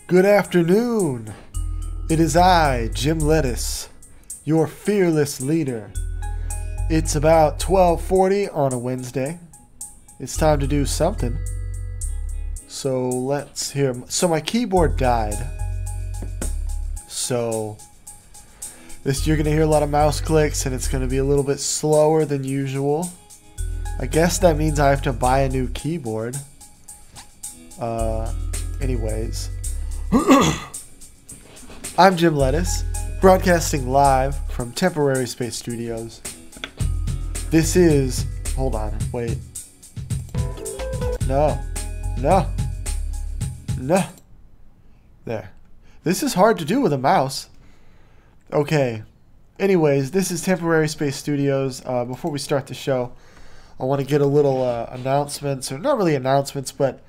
Good afternoon. It is I, Jim Lettuce, your fearless leader. It's about 12:40 on a Wednesday. It's time to do something. So let's hear. So my keyboard died. So you're gonna hear a lot of mouse clicks, and it's gonna be a little bit slower than usual. I guess that means I have to buy a new keyboard. Anyways. I'm Jim Lettuce, broadcasting live from TemporarySpaceStudios. This is... Hold on, wait. No. There. This is hard to do with a mouse. Okay. Anyways, this is TemporarySpaceStudios. Before we start the show, I want to get a little announcements, or not really announcements, but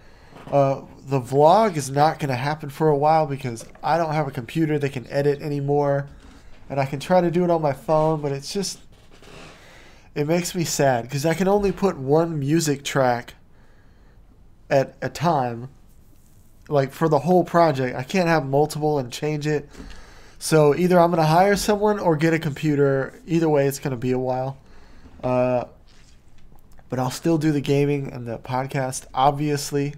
the vlog is not going to happen for a while because I don't have a computer that can edit anymore, and I can try to do it on my phone, but it's just, it makes me sad because I can only put one music track at a time, like for the whole project. I can't have multiple and change it. So either I'm going to hire someone or get a computer. Either way, it's going to be a while. But I'll still do the gaming and the podcast, obviously.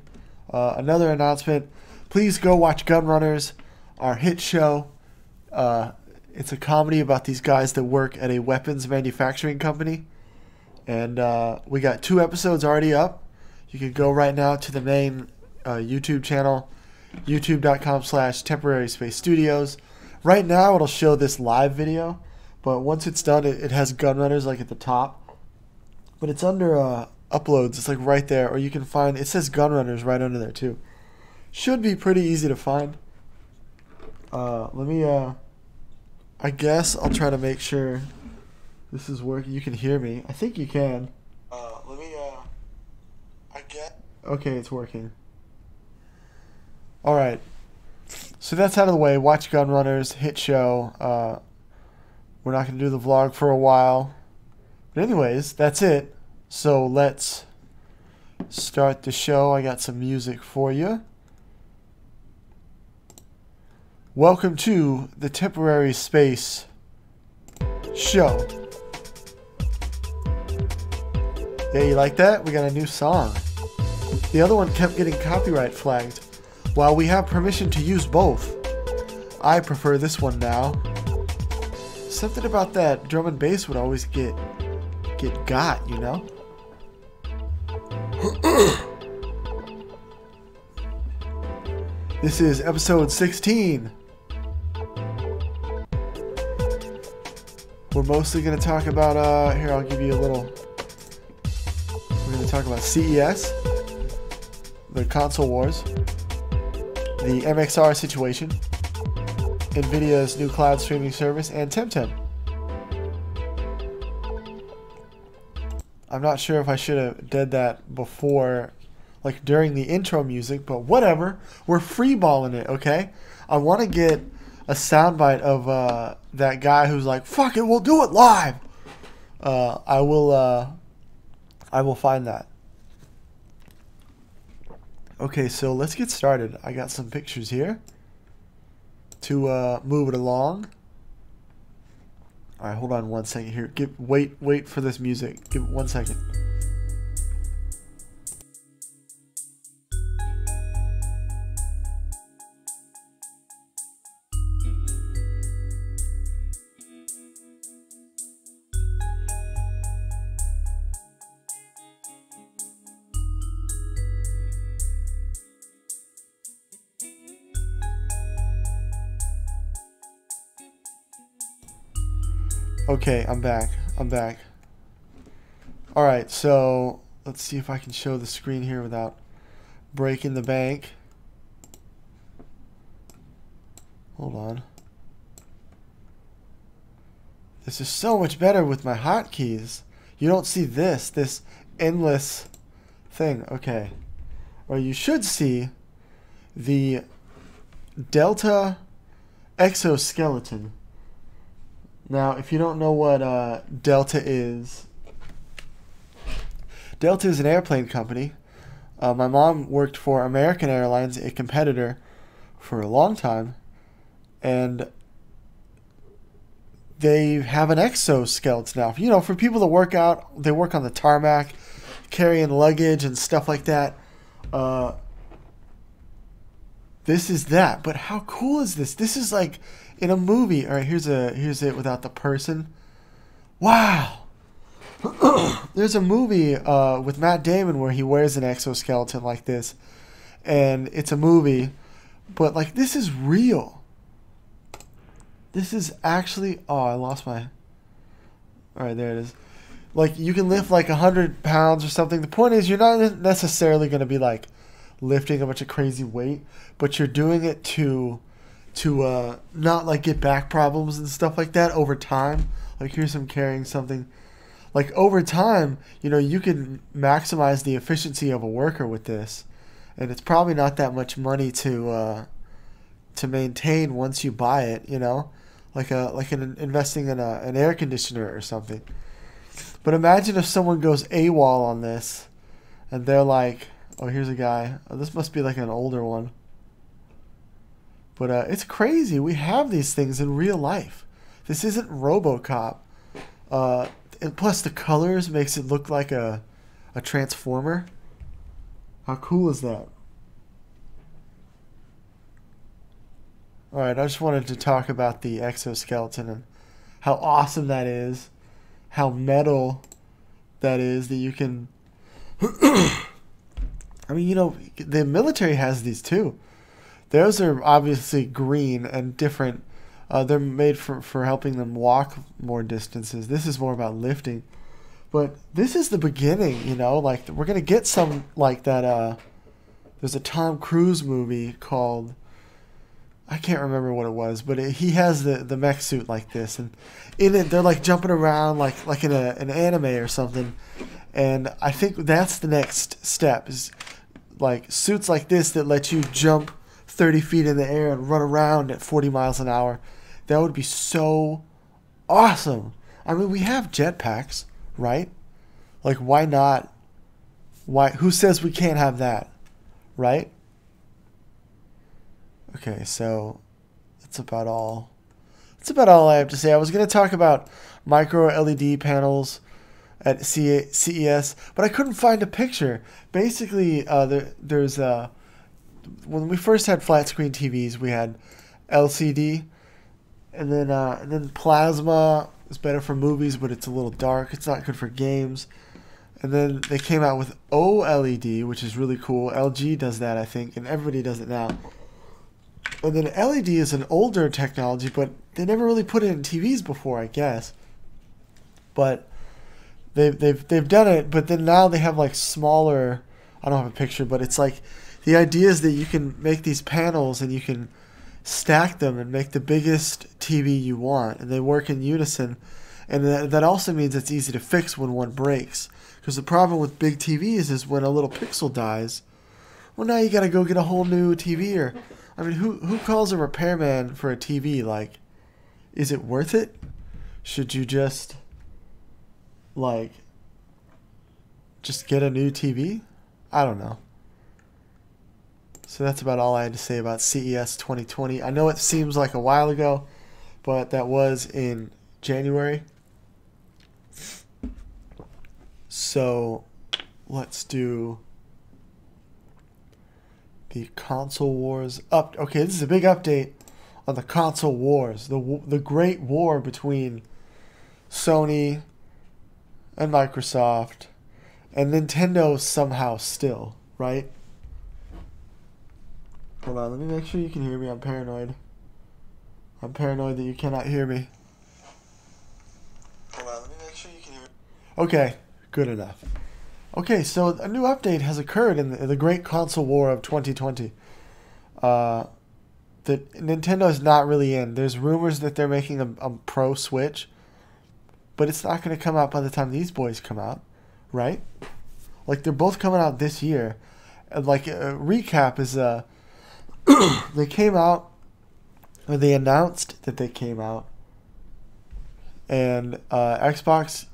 Another announcement, please go watch Gunrunners, our hit show. It's a comedy about these guys that work at a weapons manufacturing company. And we got 2 episodes already up. You can go right now to the main YouTube channel, youtube.com/TemporarySpaceStudios. Right now it'll show this live video, but once it's done, it has Gunrunners like at the top. But it's under uploads. It's like right there, or you can find, it says Gunrunners right under there too. Should be pretty easy to find. I guess I'll try to make sure this is working. You can hear me. I think you can. Okay, it's working. Alright. So that's out of the way. Watch Gunrunners, hit show. We're not going to do the vlog for a while. But anyways, that's it. So let's start the show. I got some music for you. Welcome to the Temporary Space Show. Yeah, you like that? We got a new song. The other one kept getting copyright flagged. While we have permission to use both, I prefer this one now. Something about that drum and bass would always get got, you know? This is episode 16. We're mostly going to talk about, here, I'll give you a little, we're going to talk about CES, the console wars, the MxR situation, Nvidia's new cloud streaming service, and Tem Tem. I'm not sure if I should have did that before, like during the intro music, but whatever. We're freeballing it, okay? I want to get a soundbite of that guy who's like, "Fuck it, we'll do it live." I will find that. Okay, so let's get started. I got some pictures here to move it along. All right, hold on one second here. Wait for this music. Give it 1 second. Okay, I'm back. Alright, so let's see if I can show the screen here without breaking the bank. Hold on. This is so much better with my hotkeys. You don't see this endless thing. Okay. Or you should see the Delta Exoskeleton. Now, if you don't know what Delta is is an airplane company. My mom worked for American Airlines, a competitor for a long time, and they have an exoskeleton now. You know, for people that work out, they work on the tarmac, carrying luggage and stuff like that. This is that. But how cool is this? This is like in a movie. All right, here's it without the person. Wow. There's a movie with Matt Damon where he wears an exoskeleton like this, and it's a movie, but like this is real. This is actually. Oh, I lost my. All right, there it is. Like you can lift like 100 pounds or something. The point is, you're not necessarily going to be like lifting a bunch of crazy weight, but you're doing it to not like get back problems and stuff like that over time. Like here's him carrying something. Like over time, you know, you can maximize the efficiency of a worker with this, and it's probably not that much money to maintain once you buy it. You know, like investing in an air conditioner or something. But imagine if someone goes AWOL on this, and they're like, "Oh, here's a guy. Oh, this must be like an older one." But it's crazy. We have these things in real life. This isn't RoboCop. And plus the colors makes it look like a transformer. How cool is that? Alright, I just wanted to talk about the exoskeleton and how awesome that is. How metal that is, that you can... I mean, you know, the military has these too. Those are obviously green and different. They're made for helping them walk more distances. This is more about lifting. But this is the beginning, you know. Like, we're going to get some like that. There's a Tom Cruise movie called... I can't remember what it was, but he has the mech suit like this. And in it, they're like jumping around like in an anime or something. And I think that's the next step, is like suits like this that let you jump 30 feet in the air and run around at 40 miles an hour. That would be so awesome. I mean, we have jetpacks, right? Like, why not? Why? Who says we can't have that, right? Okay, so that's about all. That's about all I have to say. I was going to talk about micro LED panels at CES, but I couldn't find a picture. Basically, there's when we first had flat screen TVs, we had LCD, and then plasma is better for movies, but it's a little dark. It's not good for games. And then they came out with OLED, which is really cool. LG does that, I think, and everybody does it now. And then LED is an older technology, but they never really put it in TVs before, I guess. But they've done it, but then now they have like smaller. I don't have a picture, but it's like the idea is that you can make these panels and you can stack them and make the biggest TV you want, and they work in unison. And that also means it's easy to fix when one breaks. Because the problem with big TVs is when a little pixel dies, well, now you got to go get a whole new TV. Or, I mean, who calls a repairman for a TV? Like, is it worth it? Should you just get a new TV? I don't know. So that's about all I had to say about CES 2020. I know it seems like a while ago, but that was in January. So let's do the console wars up. Okay, this is a big update on the console wars, the great war between Sony and Microsoft and Nintendo somehow still, right? Hold on, let me make sure you can hear me. I'm paranoid. I'm paranoid that you cannot hear me. Hold on, let me make sure you can hear me. Okay, good enough. Okay, so a new update has occurred in the great console war of 2020. That Nintendo is not really in. There's rumors that they're making a Pro Switch, but it's not going to come out by the time these boys come out, right? Like, they're both coming out this year. And like, a recap is they came out, or they announced that they came out, and Xbox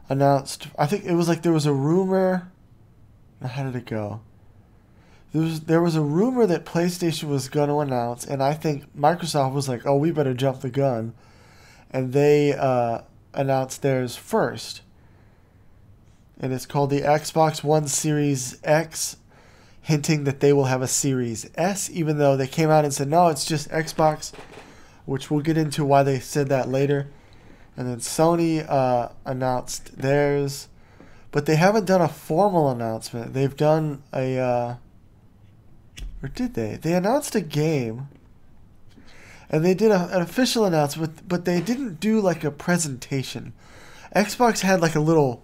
announced, I think it was like there was a rumor. How did it go? There was a rumor that PlayStation was going to announce, and I think Microsoft was like, "Oh, we better jump the gun," and they announced theirs first, and it's called the Xbox One Series X, hinting that they will have a Series S, even though they came out and said, "No, it's just Xbox," which we'll get into why they said that later. And then Sony announced theirs, but they haven't done a formal announcement. They've done a or did they? They announced a game, and they did an official announcement, but they didn't do like a presentation. Xbox had like a little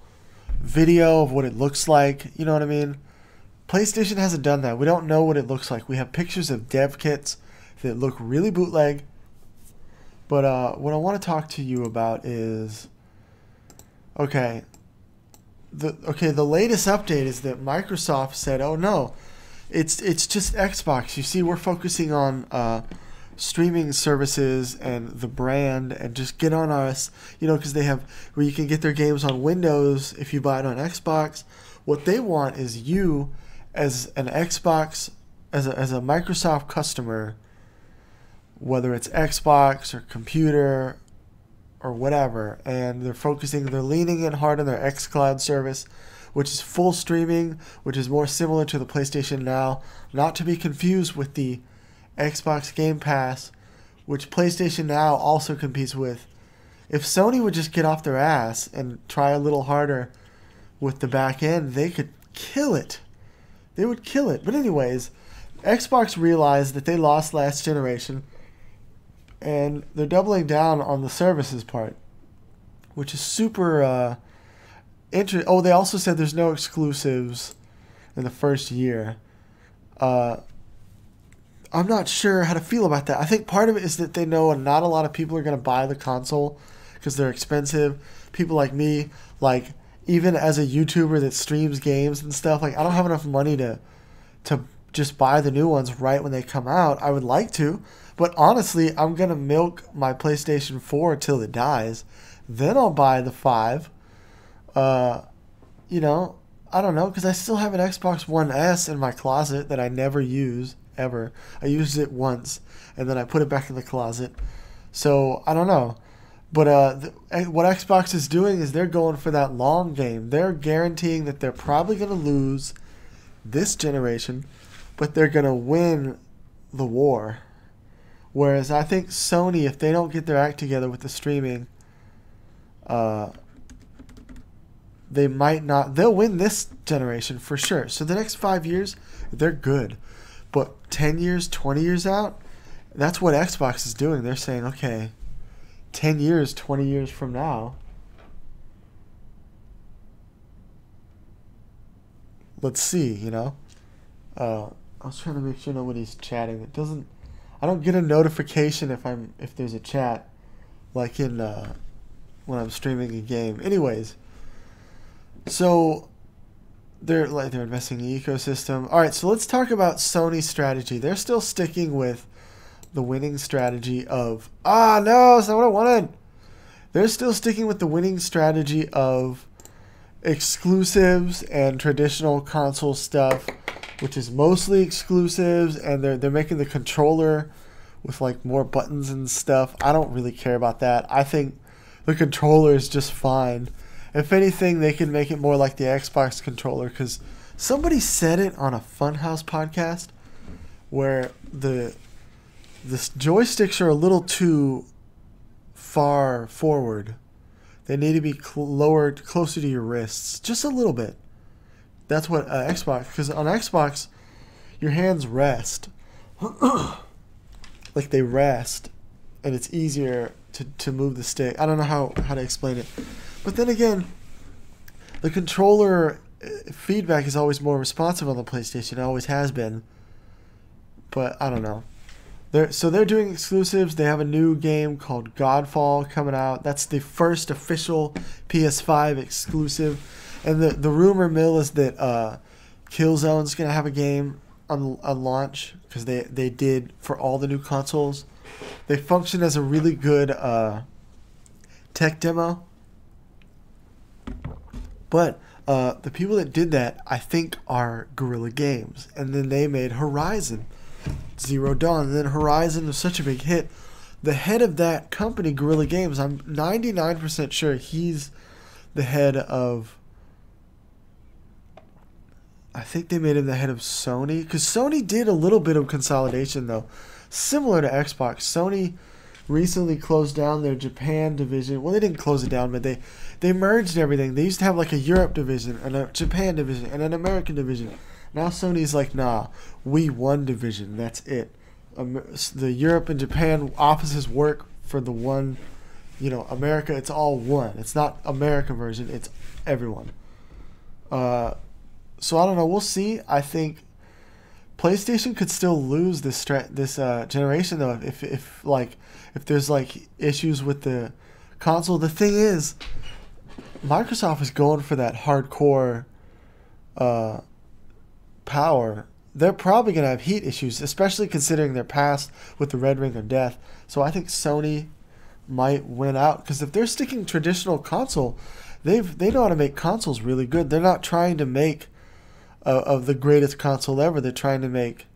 video of what it looks like. You know what I mean? PlayStation hasn't done that. We don't know what it looks like. We have pictures of dev kits that look really bootleg. But what I want to talk to you about is, okay, the latest update is that Microsoft said, "Oh no, it's just Xbox. You see, we're focusing on streaming services and the brand, and just get on us, because they have where you can get their games on Windows if you buy it on Xbox. What they want is you, as an Xbox, as a Microsoft customer, whether it's Xbox or computer or whatever, and they're leaning in hard on their xCloud service, which is full streaming, which is more similar to the PlayStation Now, not to be confused with the Xbox Game Pass, which PlayStation Now also competes with. If Sony would just get off their ass and try a little harder with the back end, they could kill it. They would kill it. But anyways, Xbox realized that they lost last generation, and they're doubling down on the services part, which is super interesting. Oh, they also said there's no exclusives in the first year. I'm not sure how to feel about that. I think part of it is that they know not a lot of people are going to buy the console because they're expensive. People like me, like even as a YouTuber that streams games and stuff, like I don't have enough money to just buy the new ones right when they come out. I would like to, but honestly, I'm going to milk my PlayStation 4 until it dies. Then I'll buy the 5. I don't know, because I still have an Xbox One S in my closet that I never use, ever. I used it once, and then I put it back in the closet. So, I don't know. But what Xbox is doing is they're going for that long game. They're guaranteeing that they're probably going to lose this generation, but they're going to win the war. Whereas I think Sony, if they don't get their act together with the streaming, they might not. They'll win this generation for sure. So the next 5 years, they're good. But 10 years, 20 years out, that's what Xbox is doing. They're saying, okay, 10 years, 20 years from now, let's see, I was trying to make sure nobody's chatting. I don't get a notification if there's a chat, like in when I'm streaming a game. Anyways, so they're investing in the ecosystem. All right, so let's talk about Sony's strategy. They're still sticking with the winning strategy of no, it's not what I wanted. They're still sticking with the winning strategy of exclusives and traditional console stuff, which is mostly exclusives, and they're making the controller with like more buttons and stuff. I don't really care about that. I think the controller is just fine. If anything, they can make it more like the Xbox controller, because somebody said it on a Funhouse podcast where the joysticks are a little too far forward. They need to be lowered closer to your wrists, just a little bit. That's what Xbox, because on Xbox, your hands rest. Like they rest, and it's easier to move the stick. I don't know how to explain it. But then again, the controller feedback is always more responsive on the PlayStation. It always has been. But I don't know. They're doing exclusives. They have a new game called Godfall coming out. That's the first official PS5 exclusive. And the rumor mill is that Killzone's going to have a game on launch, because they did for all the new consoles. They function as a really good tech demo. But The people that did that, I think, are Guerrilla Games. And then they made Horizon Zero Dawn. And then Horizon was such a big hit. The head of that company, Guerrilla Games, I'm 99% sure he's the head of... I think they made him the head of Sony. Because Sony did a little bit of consolidation, though. Similar to Xbox. Sony recently closed down their Japan division. Well, they didn't close it down, but they merged everything. They used to have like a Europe division and a Japan division and an American division. Now Sony's like, nah, we one division. That's it. The Europe and Japan offices work for the one, America. It's all one. It's not America version. It's everyone. So I don't know. We'll see. I think PlayStation could still lose this generation though if there's like issues with the console. The thing is, Microsoft is going for that hardcore power. They're probably going to have heat issues, especially considering their past with the Red Ring of Death. So I think Sony might win out, because if they're sticking traditional console, they know how to make consoles really good. They're not trying to make of the greatest console ever. They're trying to make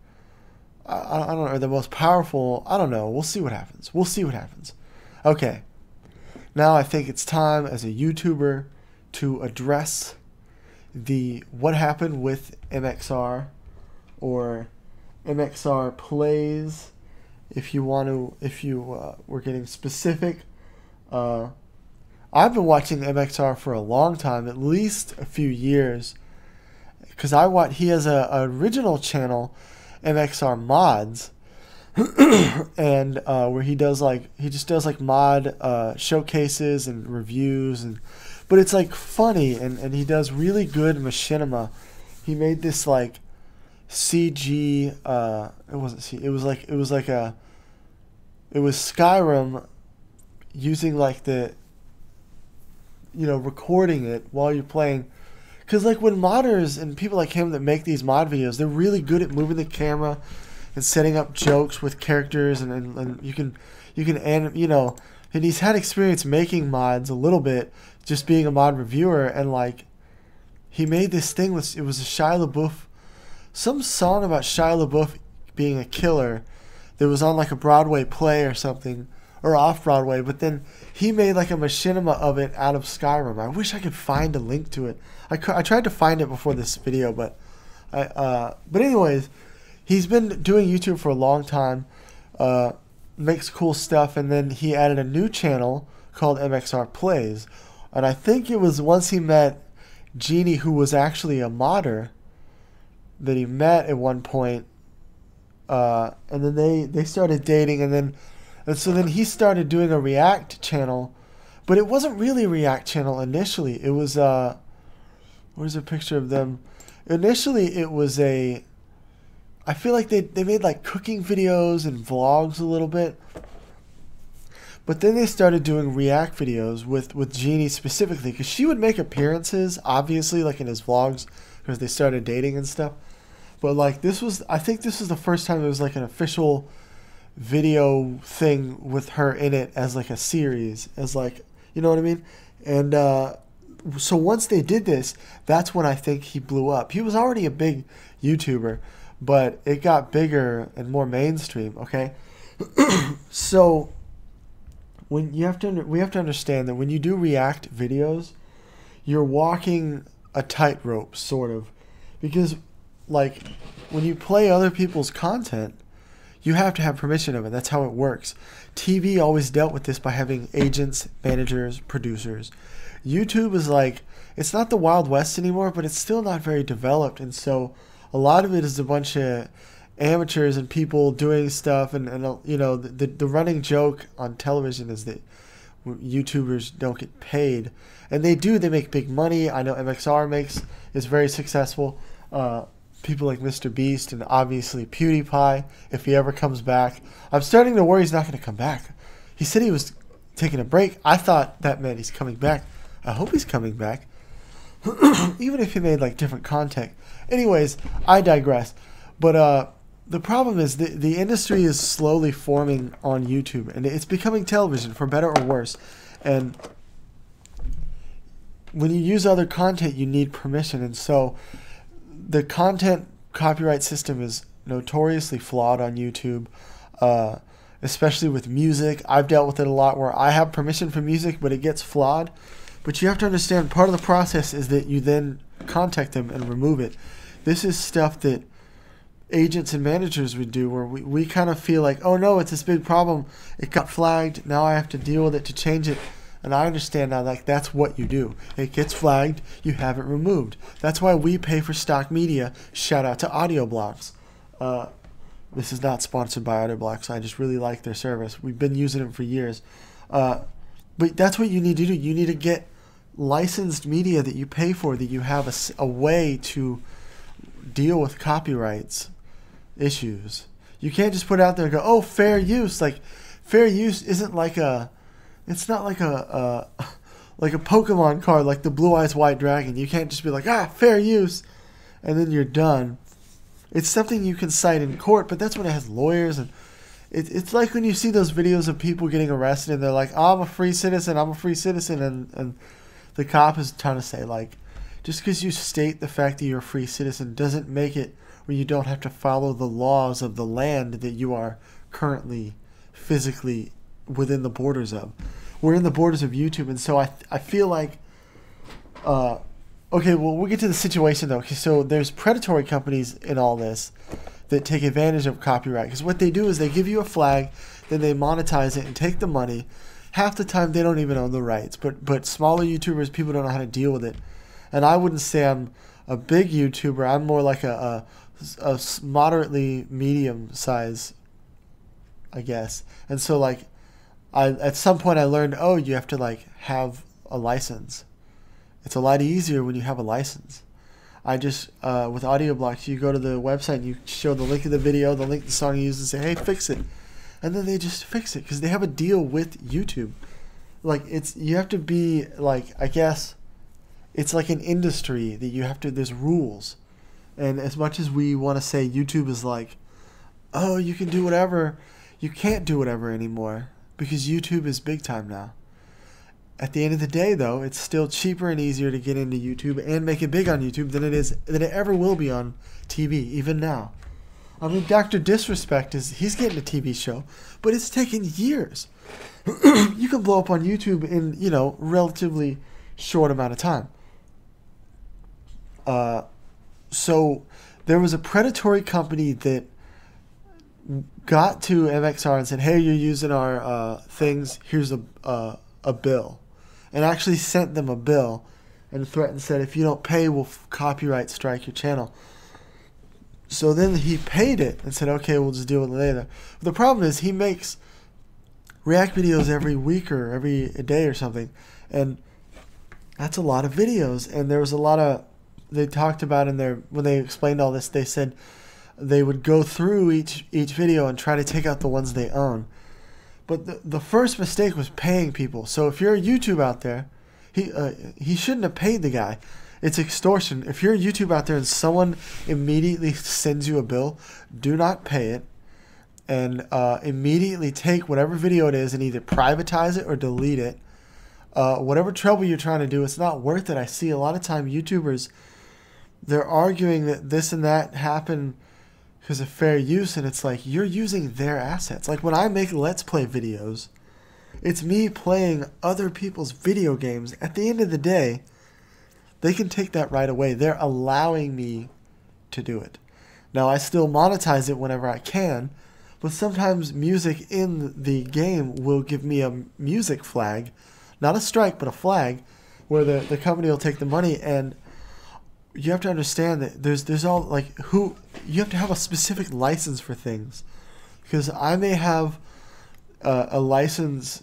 I don't know, or the most powerful. I don't know. We'll see what happens. Okay. Now I think it's time as a YouTuber to address what happened with MxR, or MxR Plays, if you were getting specific. I've been watching MxR for a long time, at least a few years, because he has a original channel, MxR Mods, and where he just does mod showcases and reviews, but it's like funny, and he does really good machinima. He made this like CG, it wasn't CG, it was Skyrim using like the recording it while you're playing. Because like when modders and people like him that make these mod videos, they're really good at moving the camera and setting up jokes with characters, and you can and he's had experience making mods a little bit, just being a mod reviewer, and like he made this thing with, it was a Shia LaBeouf, some song about Shia LaBeouf being a killer that was on like a Broadway play or something, or off Broadway, but then he made like a machinima of it out of Skyrim. I wish I could find a link to it. I tried to find it before this video, but anyways, he's been doing YouTube for a long time, makes cool stuff, and then he added a new channel called MxR Plays, and I think it was once he met Jeannie, who was actually a modder that he met at one point, and then they started dating, and so then he started doing a React channel, but it wasn't really a React channel initially. It was where's a picture of them? Initially, it was I feel like they made like cooking videos and vlogs a little bit, but then they started doing React videos with Jeannie specifically, because she would make appearances, obviously, like in his vlogs, because they started dating and stuff. But like I think this was the first time it was like an official video thing with her in it as like a series, as like, you know what I mean? And so once they did this, that's when I think he blew up. He was already a big YouTuber, but it got bigger and more mainstream, okay? So we have to understand that when you do React videos, you're walking a tightrope, sort of, because like when you play other people's content, you have to have permission of it. That's how it works. TV always dealt with this by having agents, managers, producers. YouTube is like, it's not the Wild West anymore, but it's still not very developed. And so a lot of it is a bunch of amateurs and people doing stuff. And the running joke on television is that YouTubers don't get paid. And they do. They make big money. I know MxR is very successful. People like Mr. Beast and obviously PewDiePie, if he ever comes back. I'm starting to worry he's not going to come back. He said he was taking a break. I thought that meant he's coming back. I hope he's coming back. Even if he made like different content. Anyways, I digress. But the problem is the industry is slowly forming on YouTube, and it's becoming television, for better or worse. And when you use other content, you need permission, and so the content copyright system is notoriously flawed on YouTube, especially with music. I've dealt with it a lot where I have permission for music, but it gets flawed. But you have to understand, part of the process is that you then contact them and remove it. This is stuff that agents and managers would do, where we kind of feel like, oh no, it's this big problem. It got flagged. Now I have to deal with it to change it. And I understand now, like, that's what you do. It gets flagged, you have it removed. That's why we pay for stock media. Shout out to Audio Blocks. This is not sponsored by Audio Blocks. I just really like their service. We've been using it for years. But that's what you need to do. You need to get licensed media that you pay for, that you have a way to deal with copyrights issues. You can't just put it out there and go, oh, fair use. Like, fair use isn't like it's not like a Pokemon card, like the Blue Eyes White Dragon. You can't just be like, fair use, and then you're done. It's something you can cite in court, but that's when it has lawyers. And it's like when you see those videos of people getting arrested and they're like, I'm a free citizen, and the cop is trying to say, like, just because you state the fact that you're a free citizen doesn't make it where you don't have to follow the laws of the land that you are currently physically within the borders of. We're in the borders of YouTube, and so I feel like, okay, well, we'll get to the situation, though. Okay, so there's predatory companies in all this that take advantage of copyright, because what they do is they give you a flag, then they monetize it and take the money. Half the time, they don't even own the rights, but smaller YouTubers, people don't know how to deal with it. And I wouldn't say I'm a big YouTuber. I'm more like a moderately medium size, I guess. And so, like, at some point I learned, oh, you have to, like, have a license. It's a lot easier when you have a license. I just, with Audio Blocks, you go to the website and you show the link of the video, the link of the song you use, and say, hey, fix it. And then they just fix it because they have a deal with YouTube. Like, you have to be, like, I guess, it's like an industry that you have to, there's rules. And as much as we want to say YouTube is like, oh, you can do whatever, you can't do whatever anymore because YouTube is big time now. At the end of the day, though, it's still cheaper and easier to get into YouTube and make it big on YouTube than it ever will be on TV, even now. I mean, Dr. Disrespect he's getting a TV show, but it's taken years. You can blow up on YouTube in, relatively short amount of time. So there was a predatory company that got to MxR and said, hey, you're using our things, here's a bill. And actually sent them a bill and threatened, said, if you don't pay, we'll copyright strike your channel. So then he paid it and said, okay, we'll just deal with it later. But the problem is he makes React videos every week or every day or something. And that's a lot of videos. And there was a lot of, they talked about when they explained all this, they said they would go through each video and try to take out the ones they own. But the first mistake was paying people. So if you're a YouTube out there, he shouldn't have paid the guy. It's extortion. If you're a YouTube out there and someone immediately sends you a bill, do not pay it. And immediately take whatever video it is and either privatize it or delete it. Whatever trouble you're trying to do, it's not worth it. I see a lot of time YouTubers, they're arguing that this and that happened because of fair use, and it's like, you're using their assets. Like when I make Let's Play videos, it's me playing other people's video games. At the end of the day, they can take that right away. They're allowing me to do it. Now, I still monetize it whenever I can, but sometimes music in the game will give me a music flag, not a strike, but a flag, where the company will take the money. And you have to understand that there's all, like, you have to have a specific license for things, because I may have a license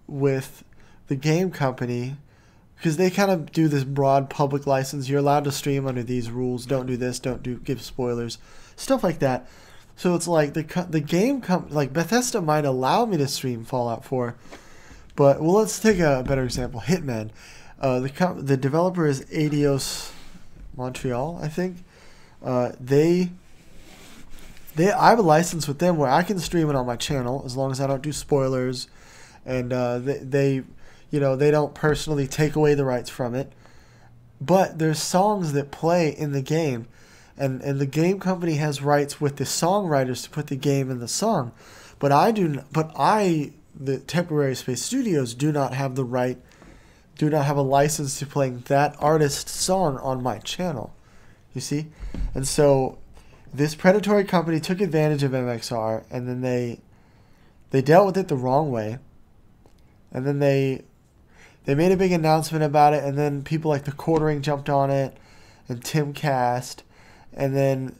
with the game company because they kind of do this broad public license. You're allowed to stream under these rules. Don't do this. Give spoilers, stuff like that. So it's like the game company, like Bethesda, might allow me to stream Fallout 4, but let's take a better example. Hitman. The developer is Eidos Montreal, I think. I have a license with them where I can stream it on my channel as long as I don't do spoilers, and You know, they don't personally take away the rights from it. But there's songs that play in the game. And the game company has rights with the songwriters to put the game in the song. But the Temporary Space Studios, do not have the right, do not have a license to playing that artist's song on my channel. You see? And so this predatory company took advantage of MxR, and then they dealt with it the wrong way. And then they made a big announcement about it, and then people like the Quartering jumped on it, and Timcast, and then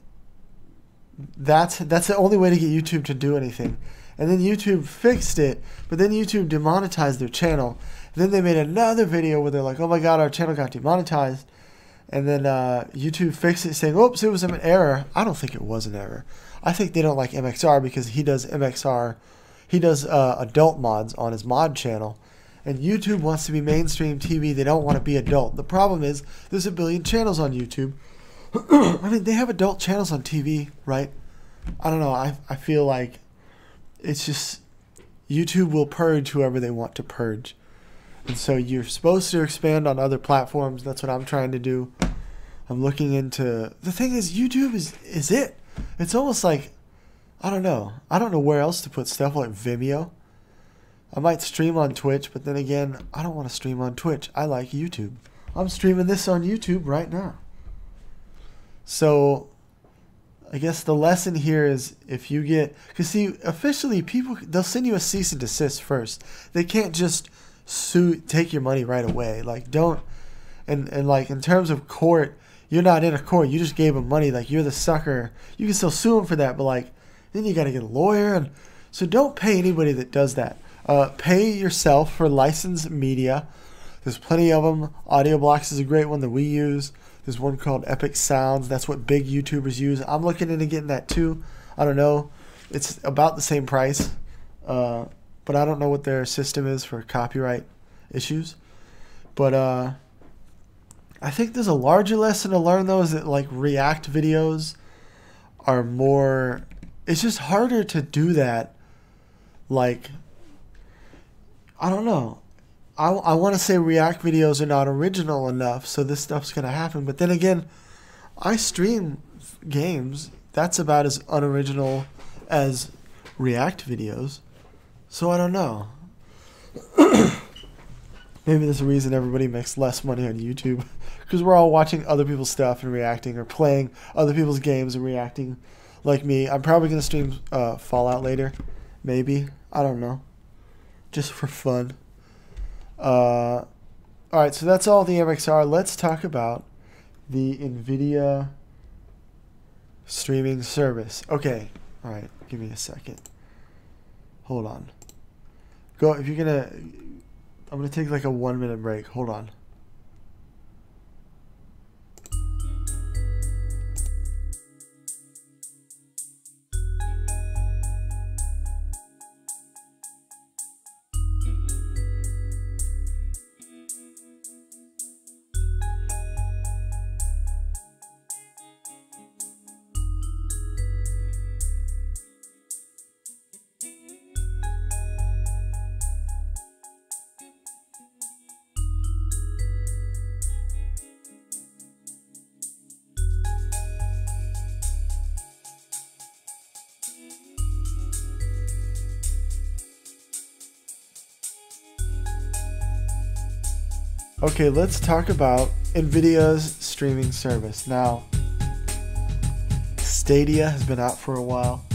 that's the only way to get YouTube to do anything. And then YouTube fixed it, but then YouTube demonetized their channel. And then they made another video where they're like, "Oh my God, our channel got demonetized." And then YouTube fixed it, saying, "Oops, it was an error." I don't think it was an error. I think they don't like MxR because he does MxR. He does adult mods on his mod channel. And YouTube wants to be mainstream TV. They don't want to be adult. The problem is there's a billion channels on YouTube. I mean, they have adult channels on TV, right? I don't know. I feel like it's just YouTube will purge whoever they want to purge. And so you're supposed to expand on other platforms. That's what I'm trying to do. I'm looking into... The thing is, YouTube is it. It's almost like... I don't know. I don't know where else to put stuff like Vimeo. I might stream on Twitch, but then again, I don't want to stream on Twitch. I like YouTube. I'm streaming this on YouTube right now. So, I guess the lesson here is if you get... Because see, officially, people, they'll send you a cease and desist first. They can't just take your money right away. Like, don't... And like, in terms of court, you're not in a court. You just gave them money. Like, you're the sucker. You can still sue them for that, but like, then you got to get a lawyer. And so don't pay anybody that does that. Pay yourself for licensed media. There's plenty of them. Audio Blocks is a great one that we use. There's one called Epic Sounds. That's what big YouTubers use. I'm looking into getting that too. I don't know. It's about the same price. But I don't know what their system is for copyright issues. But I think there's a larger lesson to learn though, is that like React videos are more... It's just harder to do that. Like... I don't know. I want to say React videos are not original enough, so this stuff's going to happen. But then again, I stream games. That's about as unoriginal as React videos. So I don't know. Maybe there's a reason everybody makes less money on YouTube. Because we're all watching other people's stuff and reacting, or playing other people's games and reacting like me. I'm probably going to stream Fallout later. Maybe. I don't know. Just for fun. Alright, so that's all the MxR. Let's talk about the Nvidia streaming service. Okay. Alright, give me a second. Hold on. If you're gonna... I'm gonna take like a 1-minute break. Hold on. Okay, let's talk about Nvidia's streaming service. Now, Stadia has been out for a while.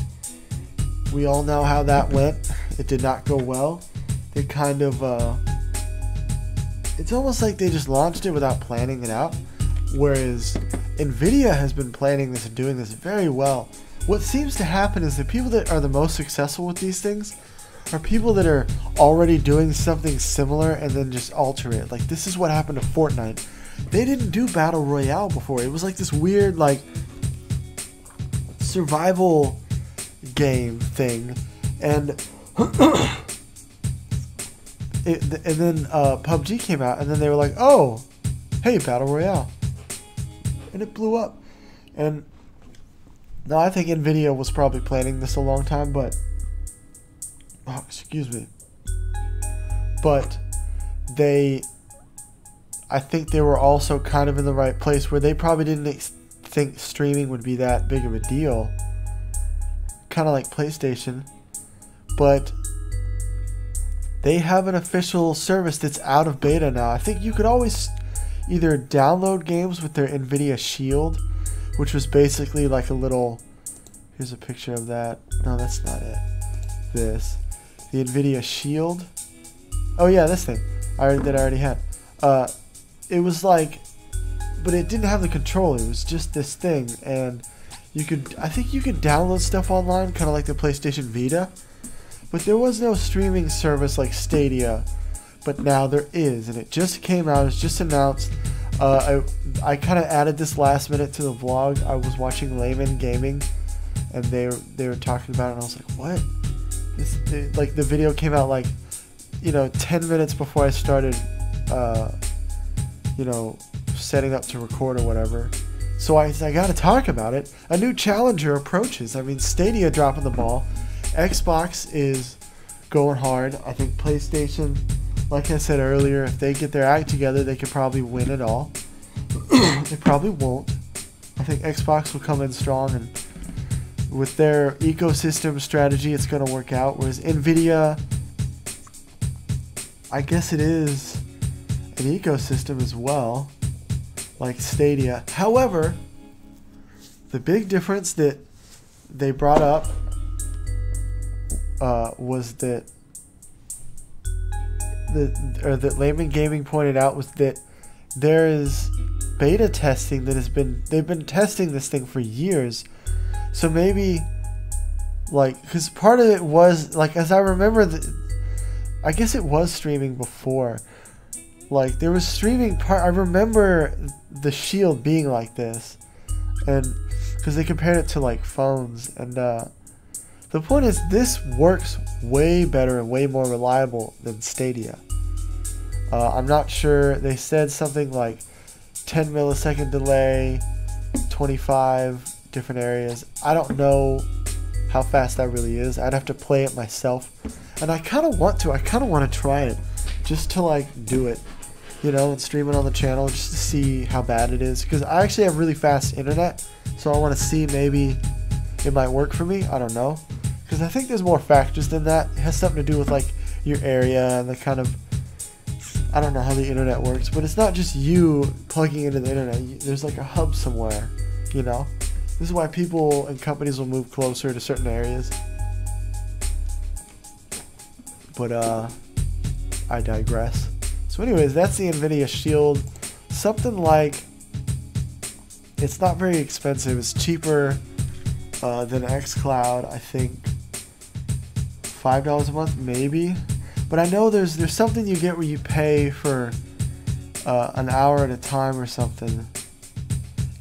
We all know how that went. It did not go well. They kind of, it's almost like they just launched it without planning it out. Whereas Nvidia has been planning this and doing this very well. What seems to happen is the people that are the most successful with these things are people that are already doing something similar and then just alter it. Like, this is what happened to Fortnite. They didn't do Battle Royale before. It was like this weird, like, survival game thing. And then PUBG came out, and then they were like, oh, hey, Battle Royale. And it blew up. And now I think Nvidia was probably planning this a long time, but... Oh, excuse me. But I think they were also kind of in the right place where they probably didn't think streaming would be that big of a deal. Kind of like PlayStation. But they have an official service that's out of beta now. I think you could always either download games with their Nvidia Shield, which was basically like a little... Here's a picture of that. No, that's not it. This. The Nvidia Shield. Oh yeah, this thing. That I already had. It was like... But it didn't have the controller. It was just this thing. And you could... I think you could download stuff online, kind of like the PlayStation Vita. But there was no streaming service like Stadia, but now there is, and it just came out. It's just announced. I kind of added this last minute to the vlog. I was watching Layman Gaming, and they were talking about it, and I was like, what? Like the video came out like, 10 minutes before I started, setting up to record or whatever. So I got to talk about it. A new challenger approaches. I mean, Stadia dropping the ball. Xbox is going hard. I think PlayStation, like I said earlier, if they get their act together, they could probably win it all. They probably won't. I think Xbox will come in strong, and with their ecosystem strategy, it's going to work out. Whereas Nvidia, I guess it is an ecosystem as well, like Stadia. However, the big difference that they brought up was that that Layman Gaming pointed out was that there is beta testing that they've been testing this thing for years. So maybe, like, because part of it was, like, as I remember, I guess it was streaming before. Like, there was streaming part. I remember the Shield being like this, and because they compared it to like phones, and the point is, this works way better and way more reliable than Stadia. I'm not sure. They said something like 10 millisecond delay, 25 different areas. I don't know how fast that really is. I'd have to play it myself. And I kind of want to. I kind of want to try it just to like do it, and stream it on the channel just to see how bad it is. Because I actually have really fast internet, so I want to see maybe it might work for me. I don't know. Because I think there's more factors than that. It has something to do with like your area and the kind of, I don't know how the internet works, but it's not just you plugging into the internet. There's like a hub somewhere, This is why people and companies will move closer to certain areas. But I digress. So anyways, that's the Nvidia Shield. Something like, it's not very expensive. It's cheaper than xCloud, I think. $5 a month, maybe. But I know there's something you get where you pay for an hour at a time or something.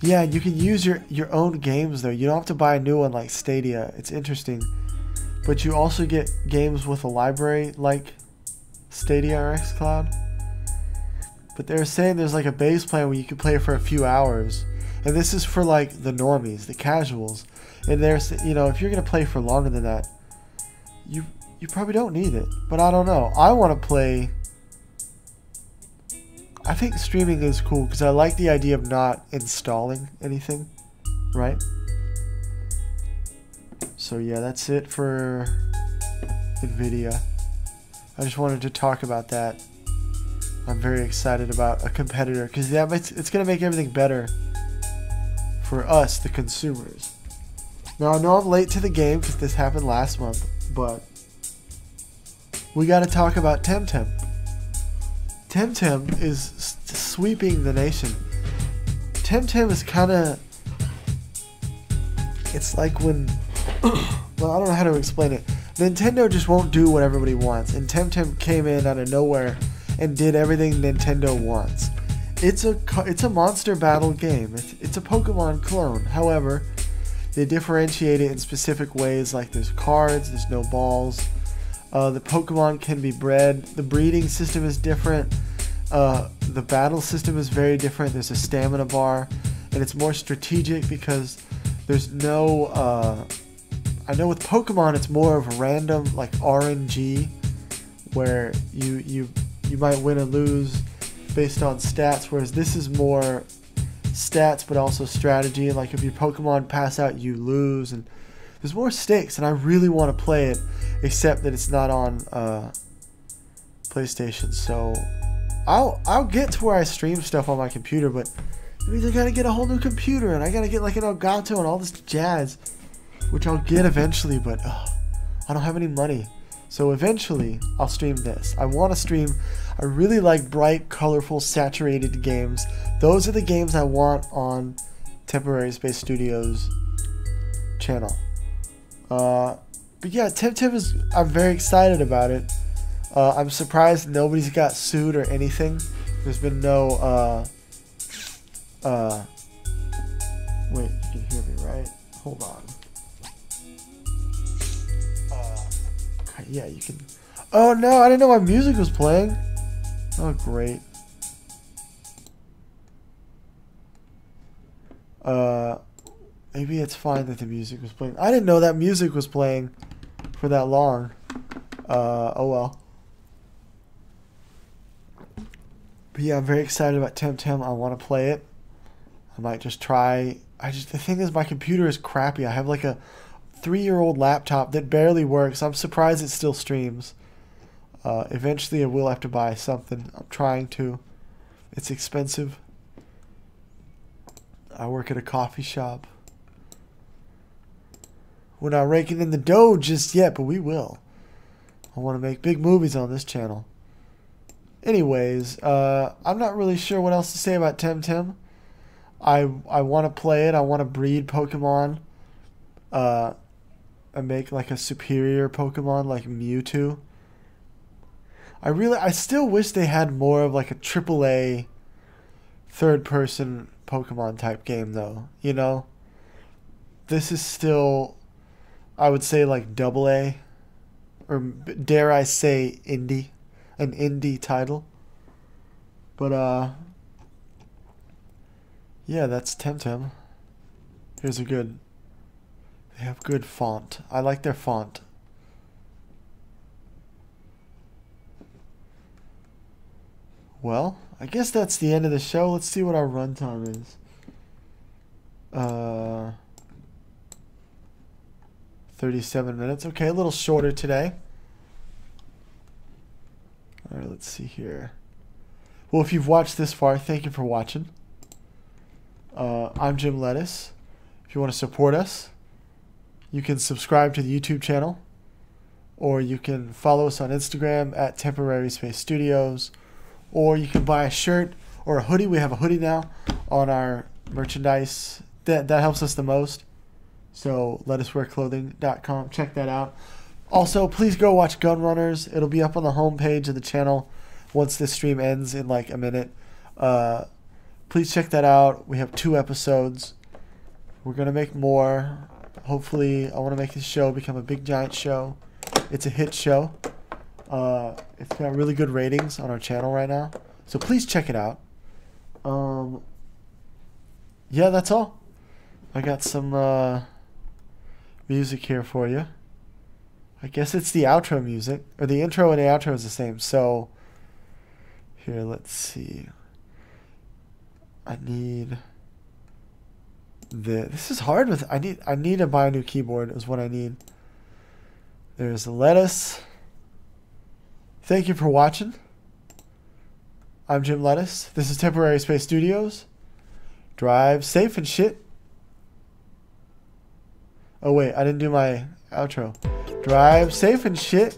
Yeah, you can use your own games though. You don't have to buy a new one like Stadia. It's interesting. But you also get games with a library like Stadia or xCloud. But they're saying there's like a base plan where you can play for a few hours. And this is for like the normies, the casuals. And there's, if you're going to play for longer than that, you probably don't need it. But I don't know. I want to play. I think streaming is cool because I like the idea of not installing anything, right? So yeah, that's it for Nvidia. I just wanted to talk about that. I'm very excited about a competitor because it's going to make everything better for us, the consumers. Now, I know I'm late to the game because this happened last month, but we got to talk about Tem Tem. Tem Tem is sweeping the nation. Tem Tem is kind of... It's like when... well, I don't know how to explain it. Nintendo just won't do what everybody wants, and Tem Tem came in out of nowhere and did everything Nintendo wants. It's a monster battle game. It's a Pokemon clone. However, they differentiate it in specific ways, like there's cards, there's no balls. The Pokemon can be bred. The breeding system is different. The battle system is very different. There's a stamina bar, and it's more strategic because there's no... I know with Pokemon it's more of a random, like RNG, where you you might win or lose based on stats, whereas this is more stats but also strategy. Like if your Pokemon pass out, you lose, and there's more stakes, and I really want to play it, except that it's not on PlayStation. So I'll get to where I stream stuff on my computer, but it means I gotta get a whole new computer, and I gotta get like an Elgato and all this jazz, which I'll get eventually, but I don't have any money. So eventually I'll stream this. I want to stream. I really like bright, colorful, saturated games. Those are the games I want on TemporarySpaceStudios channel. But yeah, Tem Tem is, I'm very excited about it. I'm surprised nobody's got sued or anything. There's been no, wait, you can hear me, right? Hold on. Okay, yeah, you can. Oh no, I didn't know my music was playing. Oh, great. Maybe it's fine that the music was playing. I didn't know that music was playing for that long. Oh well. But yeah, I'm very excited about Tem Tem. I want to play it. I might just try. The thing is, my computer is crappy. I have like a 3-year-old laptop that barely works. I'm surprised it still streams. Eventually I will have to buy something. I'm trying to. It's expensive. I work at a coffee shop. We're not raking in the dough just yet, but we will. I want to make big movies on this channel. Anyways, I'm not really sure what else to say about Tem Tem. I want to play it. I want to breed Pokemon. And make like a superior Pokemon like Mewtwo. I still wish they had more of like a AAA third-person Pokemon type game though. You know, this is still, I would say, like AA, or dare I say indie, an indie title. But yeah, that's Tem Tem. Here's a good. They have good font. I like their font. Well, I guess that's the end of the show. Let's see what our runtime is. 37 minutes. Okay, a little shorter today. Alright, let's see here. Well, if you've watched this far, thank you for watching. I'm Jim Lettuce. If you want to support us, you can subscribe to the YouTube channel, or you can follow us on Instagram at TemporarySpaceStudios, or you can buy a shirt or a hoodie. We have a hoodie now on our merchandise. That helps us the most. So lettucewearclothing.com. Check that out. Also, please go watch Gunrunners. It'll be up on the homepage of the channel once this stream ends in like a minute. Please check that out. We have 2 episodes. We're going to make more. Hopefully, I want to make this show become a big giant show. It's a hit show. It's got really good ratings on our channel right now. So please check it out. Yeah, that's all. I got some music here for you. I guess it's the outro music. Or the intro and the outro is the same. So, here, let's see. I need... This is hard with... I need to buy a new keyboard is what I need. There's the lettuce. Thank you for watching. I'm Jim Lettuce. This is TemporarySpaceStudios. Drive safe and shit. Oh wait, I didn't do my outro. Drive safe and shit.